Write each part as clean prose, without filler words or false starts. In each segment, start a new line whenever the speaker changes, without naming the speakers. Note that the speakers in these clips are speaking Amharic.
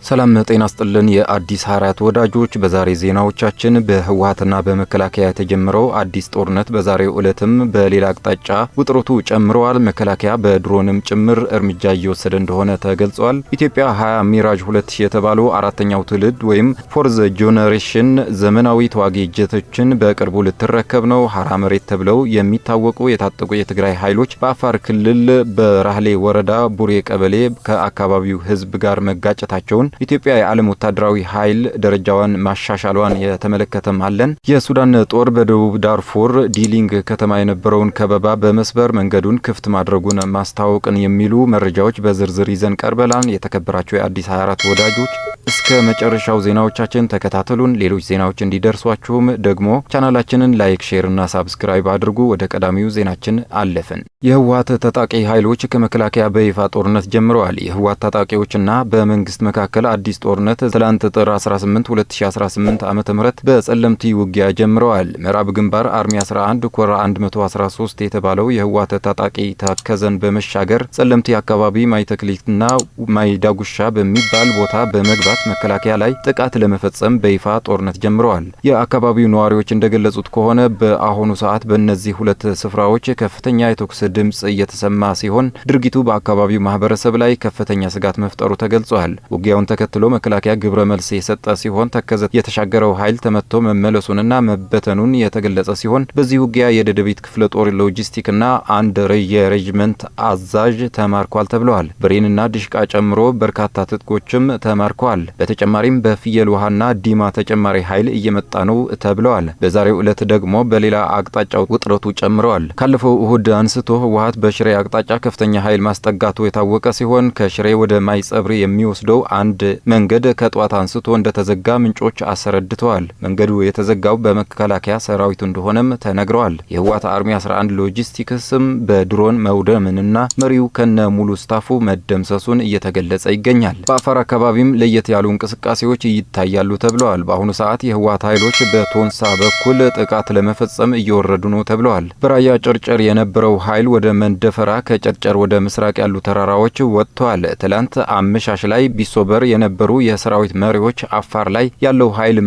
ሰላም ጤና ይስጥልን የአዲስ 24 ወዳጆች በዛሬ ዜናዎቻችን በህወሓትና በመከላከያ የተጀመረው አዲስ ጦርነት በዛሬው ዕለትም በሌላ አቅጣጫ ውጥረቱ ጨምሯል። መከላከያ በድሮንም ጭምር እርምጃ እየወሰደ እንደሆነ ተገልጿል። ኢትዮጵያ 20 ሚራጅ 2000 የተባሉ አራተኛው ትውልድ ወይም ፎርዝ ጄኔሬሽን ዘመናዊ ተዋጊ ጀቶችን በቅርቡ ልትረከብ ነው። ሐራ መሬት ተብለው የሚታወቁ የታጠቁ የትግራይ ኃይሎች በአፋር ክልል በራህሌ ወረዳ ቡሬ ቀበሌ ከአካባቢው ህዝብ ጋር መጋጨታቸውን ኢትዮጵያ የዓለም ወታደራዊ ኃይል ደረጃዋን ማሻሻሏን የተመለከተም አለን። የሱዳን ጦር በደቡብ ዳርፉር ዲሊንግ ከተማ የነበረውን ከበባ በመስበር መንገዱን ክፍት ማድረጉን ማስታወቅን የሚሉ መረጃዎች በዝርዝር ይዘን ቀርበናል። የተከበራችሁ የአዲስ 24 ወዳጆች እስከ መጨረሻው ዜናዎቻችን ተከታተሉን። ሌሎች ዜናዎች እንዲደርሷችሁም ደግሞ ቻናላችንን ላይክ፣ ሼር እና ሳብስክራይብ አድርጉ። ወደ ቀዳሚው ዜናችን አለፍን። የህወሓት ታጣቂ ኃይሎች ከመከላከያ በይፋ ጦርነት ጀምረዋል። የህወሓት ታጣቂዎችና በመንግስት መካከል አዲስ ጦርነት ትላንት ጥር 18 2018 ዓ.ም በጸለምቲ ውጊያ ጀምረዋል። ምዕራብ ግንባር አርሚ 11 ኮር 113 የተባለው የህወሓት ታጣቂ ተከዘን በመሻገር ጸለምቲ አካባቢ ማይተክሊትና ማይዳጉሻ በሚባል ቦታ በመግባት መከላከያ ላይ ጥቃት ለመፈጸም በይፋ ጦርነት ጀምረዋል። የአካባቢው ነዋሪዎች እንደገለጹት ከሆነ በአሁኑ ሰዓት በእነዚህ ሁለት ስፍራዎች ከፍተኛ የተኩስ ድምጽ እየተሰማ ሲሆን ድርጊቱ በአካባቢው ማህበረሰብ ላይ ከፍተኛ ስጋት መፍጠሩ ተገልጿል። ውጊያውን ተከትሎ መከላከያ ግብረ መልስ የሰጠ ሲሆን ተከዘ የተሻገረው ኃይል ተመቶ መመለሱንና መበተኑን የተገለጸ ሲሆን በዚህ ውጊያ የደደቢት ክፍለ ጦር ሎጂስቲክና አንድ የሬጅመንት አዛዥ ተማርኳል ተብለዋል። ብሬንና ድሽቃ ጨምሮ በርካታ ትጥቆችም ተማርከዋል። በተጨማሪም በፍየል ውሃና ዲማ ተጨማሪ ኃይል እየመጣ ነው ተብለዋል። በዛሬው ዕለት ደግሞ በሌላ አቅጣጫው ውጥረቱ ጨምረዋል። ካለፈው እሁድ አንስቶ ህወሓት በሽሬ አቅጣጫ ከፍተኛ ኃይል ማስጠጋቱ የታወቀ ሲሆን ከሽሬ ወደ ማይጸብሪ የሚወስደው አንድ መንገድ ከጧት አንስቶ እንደተዘጋ ምንጮች አስረድተዋል። መንገዱ የተዘጋው በመከላከያ ሰራዊቱ እንደሆነም ተነግረዋል። የህወሓት አርሚ 11 ሎጂስቲክስም በድሮን መውደምንና መሪው ከነ ሙሉ ስታፉ መደምሰሱን እየተገለጸ ይገኛል። በአፋር አካባቢም ለየት ያሉ እንቅስቃሴዎች ይታያሉ ተብለዋል። በአሁኑ ሰዓት የህወሓት ኃይሎች በቶንሳ በኩል ጥቃት ለመፈጸም እየወረዱ ነው ተብለዋል። በራያ ጨርጨር የነበረው ኃይል ወደ መንደፈራ ከጨርጨር ወደ ምስራቅ ያሉ ተራራዎች ወጥቷል። ትላንት አመሻሽ ላይ ቢሶበር የነበሩ የሰራዊት መሪዎች አፋር ላይ ያለው ኃይል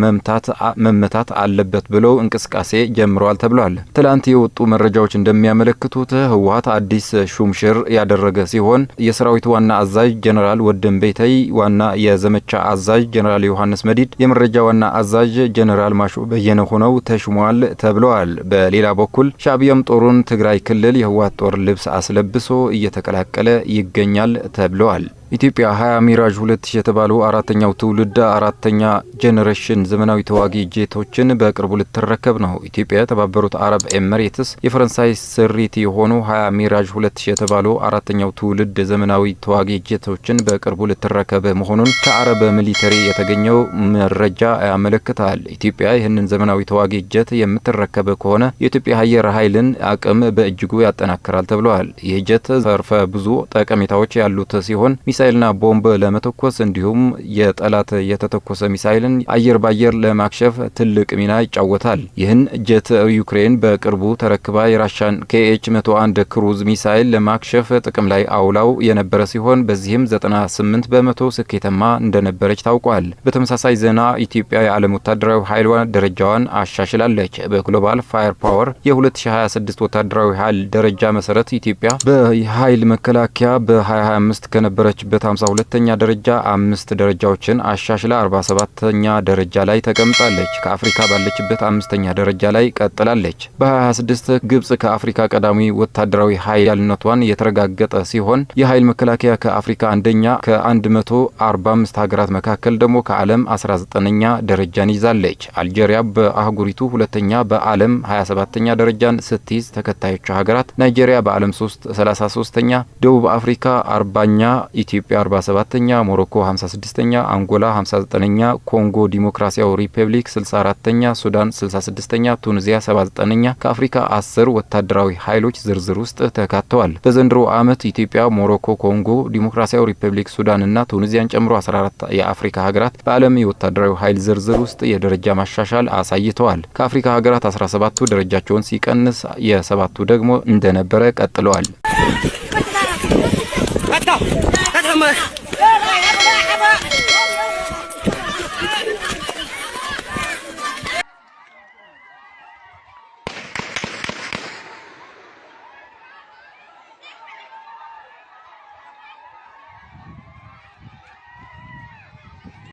መመታት አለበት ብለው እንቅስቃሴ ጀምረዋል ተብሏል። ትላንት የወጡ መረጃዎች እንደሚያመለክቱት ህወሓት አዲስ ሹምሽር ያደረገ ሲሆን የሰራዊቱ ዋና አዛዥ ጀነራል ወደንቤተይ፣ ዋና የዘመቻ አዛዥ ጀነራል ዮሐንስ መዲድ፣ የመረጃ ዋና አዛዥ ጀነራል ማሾ በየነ ሆነው ተሹመዋል ተብለዋል። በሌላ በኩል ሻዕቢያም ጦሩን ትግራይ ክልል የህወሓት ጦር ልብስ አስለብሶ እየተቀላቀለ ይገኛል ተብለዋል። ኢትዮጵያ 20 ሚራጅ 2000 የተባሉ አራተኛው ትውልድ አራተኛ ጄኔሬሽን ዘመናዊ ተዋጊ ጄቶችን በቅርቡ ልትረከብ ነው። ኢትዮጵያ የተባበሩት አረብ ኤሚሬትስ የፈረንሳይ ስሪት የሆኑ 20 ሚራጅ 2000 የተባሉ አራተኛው ትውልድ ዘመናዊ ተዋጊ ጄቶችን በቅርቡ ልትረከብ መሆኑን ከአረብ ሚሊተሪ የተገኘው መረጃ ያመለክታል። ኢትዮጵያ ይህንን ዘመናዊ ተዋጊ ጄት የምትረከብ ከሆነ የኢትዮጵያ አየር ኃይልን አቅም በእጅጉ ያጠናክራል ተብሏል። ይህ ጄት ዘርፈ ብዙ ጠቀሜታዎች ያሉት ሲሆን ሚሳኤልና ቦምብ ለመተኮስ እንዲሁም የጠላት የተተኮሰ ሚሳኤልን አየር ባየር ለማክሸፍ ትልቅ ሚና ይጫወታል። ይህን ጄት ዩክሬን በቅርቡ ተረክባ የራሻን KH-101 ክሩዝ ሚሳኤል ለማክሸፍ ጥቅም ላይ አውላው የነበረ ሲሆን በዚህም 98 በመቶ ስኬታማ እንደነበረች ታውቋል። በተመሳሳይ ዜና ኢትዮጵያ የዓለም ወታደራዊ ኃይሏ ደረጃዋን አሻሽላለች። በግሎባል ፋየር ፓወር የ2026 ወታደራዊ ኃይል ደረጃ መሰረት ኢትዮጵያ በኃይል መከላከያ በ2025 ከነበረች በ52ኛ ደረጃ 5 ደረጃዎችን አሻሽላ 47ኛ ደረጃ ላይ ተቀምጣለች። ከአፍሪካ ባለችበት 5ኛ ደረጃ ላይ ቀጥላለች። በ2026 ግብጽ ከአፍሪካ ቀዳሚ ወታደራዊ ኃያልነቷን የተረጋገጠ ሲሆን የኃይል መከላከያ ከአፍሪካ አንደኛ፣ ከ145 ሀገራት መካከል ደግሞ ከዓለም 19ኛ ደረጃን ይዛለች። አልጄሪያ በአህጉሪቱ ሁለተኛ፣ በዓለም 27ኛ ደረጃን ስትይዝ ተከታዮቹ ሀገራት ናይጄሪያ በዓለም 33ኛ፣ ደቡብ አፍሪካ 40ኛ፣ ኢትዮጵያ 47ኛ፣ ሞሮኮ 56ኛ፣ አንጎላ 59ኛ፣ ኮንጎ ዲሞክራሲያዊ ሪፐብሊክ 64ኛ፣ ሱዳን 66ኛ፣ ቱኒዚያ 79ኛ ከአፍሪካ 10 ወታደራዊ ኃይሎች ዝርዝር ውስጥ ተካተዋል። በዘንድሮ ዓመት ኢትዮጵያ፣ ሞሮኮ፣ ኮንጎ ዲሞክራሲያዊ ሪፐብሊክ፣ ሱዳን እና ቱኒዚያን ጨምሮ 14 የአፍሪካ ሀገራት በዓለም የወታደራዊ ኃይል ዝርዝር ውስጥ የደረጃ ማሻሻል አሳይተዋል። ከአፍሪካ ሀገራት 17ቱ ደረጃቸውን ሲቀንስ የ7ቱ ደግሞ እንደነበረ ቀጥለዋል።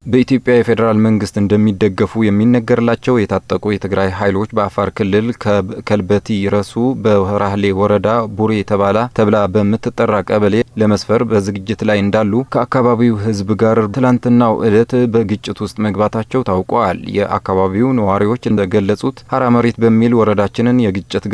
በኢትዮጵያ የፌዴራል መንግስት እንደሚደገፉ የሚነገርላቸው የታጠቁ የትግራይ ኃይሎች በአፋር ክልል ከልበቲ ረሱ በራህሌ ወረዳ ቡሬ ተብላ በምትጠራ ቀበሌ ለመስፈር በዝግጅት ላይ እንዳሉ ከአካባቢው ሕዝብ ጋር ትላንትናው ዕለት በግጭት ውስጥ መግባታቸው ታውቋል። የአካባቢው ነዋሪዎች እንደገለጹት ሀራ መሬት በሚል ወረዳችንን የግጭት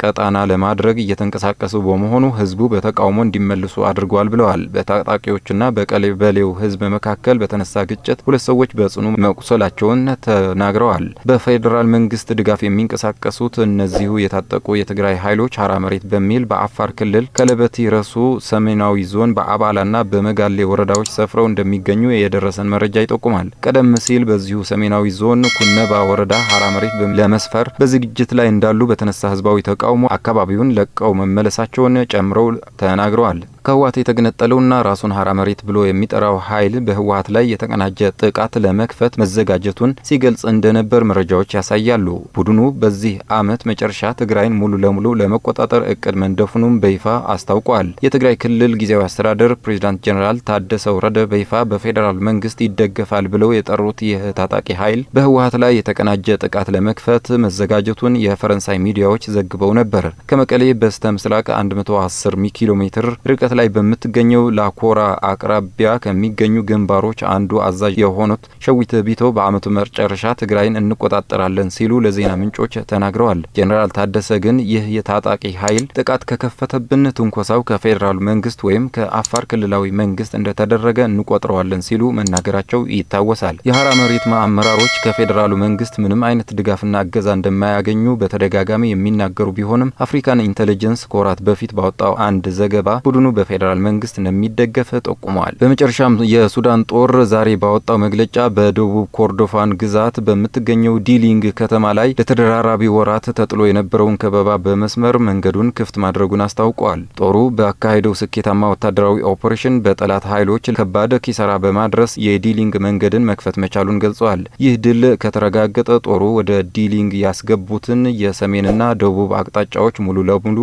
ቀጣና ለማድረግ እየተንቀሳቀሱ በመሆኑ ሕዝቡ በተቃውሞ እንዲመልሱ አድርጓል ብለዋል። በታጣቂዎችና በቀበሌው ሕዝብ መካከል በተነሳ ግጭት ሁለት ሰዎች በጽኑ መቁሰላቸውን ተናግረዋል። በፌዴራል መንግስት ድጋፍ የሚንቀሳቀሱት እነዚሁ የታጠቁ የትግራይ ኃይሎች ሀራ መሬት በሚል በአፋር ክልል ከለበቲ ረሱ ሰሜናዊ ዞን በአባላና በመጋሌ ወረዳዎች ሰፍረው እንደሚገኙ የደረሰን መረጃ ይጠቁማል። ቀደም ሲል በዚሁ ሰሜናዊ ዞን ኩነባ ወረዳ ሀራ መሬት ለመስፈር በዝግጅት ላይ እንዳሉ በተነሳ ህዝባዊ ተቃውሞ አካባቢውን ለቀው መመለሳቸውን ጨምረው ተናግረዋል። ከህወሓት የተገነጠለውና ራሱን ሀራ መሬት ብሎ የሚጠራው ኃይል በህወሓት ላይ የተቀናጀ ጥቃት ለመክፈት መዘጋጀቱን ሲገልጽ እንደነበር መረጃዎች ያሳያሉ። ቡድኑ በዚህ ዓመት መጨረሻ ትግራይን ሙሉ ለሙሉ ለመቆጣጠር እቅድ መንደፉንም በይፋ አስታውቋል። የትግራይ ክልል ጊዜያዊ አስተዳደር ፕሬዝዳንት ጄኔራል ታደሰ ወረደ በይፋ በፌዴራል መንግስት ይደገፋል ብለው የጠሩት ይህ ታጣቂ ኃይል በህወሓት ላይ የተቀናጀ ጥቃት ለመክፈት መዘጋጀቱን የፈረንሳይ ሚዲያዎች ዘግበው ነበር። ከመቀሌ በስተ ምስራቅ 110 ኪሎ ሜትር ርቀት ላይ በምትገኘው ላኮራ አቅራቢያ ከሚገኙ ግንባሮች አንዱ አዛዥ የሆኑት ሸዊት ቢቶ በአመቱ መጨረሻ ትግራይን እንቆጣጠራለን ሲሉ ለዜና ምንጮች ተናግረዋል። ጄኔራል ታደሰ ግን ይህ የታጣቂ ኃይል ጥቃት ከከፈተብን ትንኮሳው ከፌዴራል መንግስት ወይም ከአፋር ክልላዊ መንግስት እንደተደረገ እንቆጥረዋለን ሲሉ መናገራቸው ይታወሳል። የሀራ መሬት አመራሮች ከፌዴራሉ መንግስት ምንም አይነት ድጋፍና እገዛ እንደማያገኙ በተደጋጋሚ የሚናገሩ ቢሆንም አፍሪካን ኢንተለጀንስ ከወራት በፊት ባወጣው አንድ ዘገባ ቡድኑ በፌዴራል መንግስት እንደሚደገፍ ጠቁመዋል። በመጨረሻም የሱዳን ጦር ዛሬ ባወጣው መግለጫ በደቡብ ኮርዶፋን ግዛት በምትገኘው ዲሊንግ ከተማ ላይ ለተደራራቢ ወራት ተጥሎ የነበረውን ከበባ በመስመር መንገዱን ክፍት ማድረጉን አስታውቋል። ጦሩ በአካሄደው ስኬታማ ወታደራዊ ኦፕሬሽን በጠላት ኃይሎች ከባድ ኪሳራ በማድረስ የዲሊንግ መንገድን መክፈት መቻሉን ገልጿል። ይህ ድል ከተረጋገጠ ጦሩ ወደ ዲሊንግ ያስገቡትን የሰሜንና ደቡብ አቅጣጫዎች ሙሉ ለሙሉ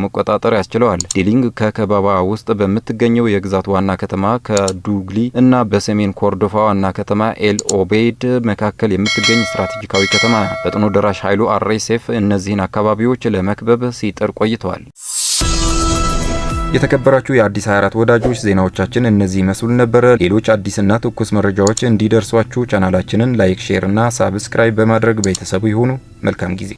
መቆጣጠር ያስችለዋል። ዲሊንግ ከከበባ ውስጥ በምትገኘው የግዛት ዋና ከተማ ከዱግሊ እና በሰሜን ኮርዶፋ ዋና ከተማ ኤል ኦቤይድ መካከል የምትገኝ ስትራቴጂካዊ ከተማ ናት። ፈጥኖ ደራሽ ኃይሉ አርኤስኤፍ እነዚህን አካባቢዎች ለመክበብ ሲጥር ቆይተዋል። የተከበራችሁ የአዲስ 24 ወዳጆች ዜናዎቻችን እነዚህ ይመስሉ ነበር። ሌሎች አዲስና ትኩስ መረጃዎች እንዲደርሷችሁ ቻናላችንን ላይክ፣ ሼር እና ሳብስክራይብ በማድረግ ቤተሰቡ ይሁኑ። መልካም ጊዜ።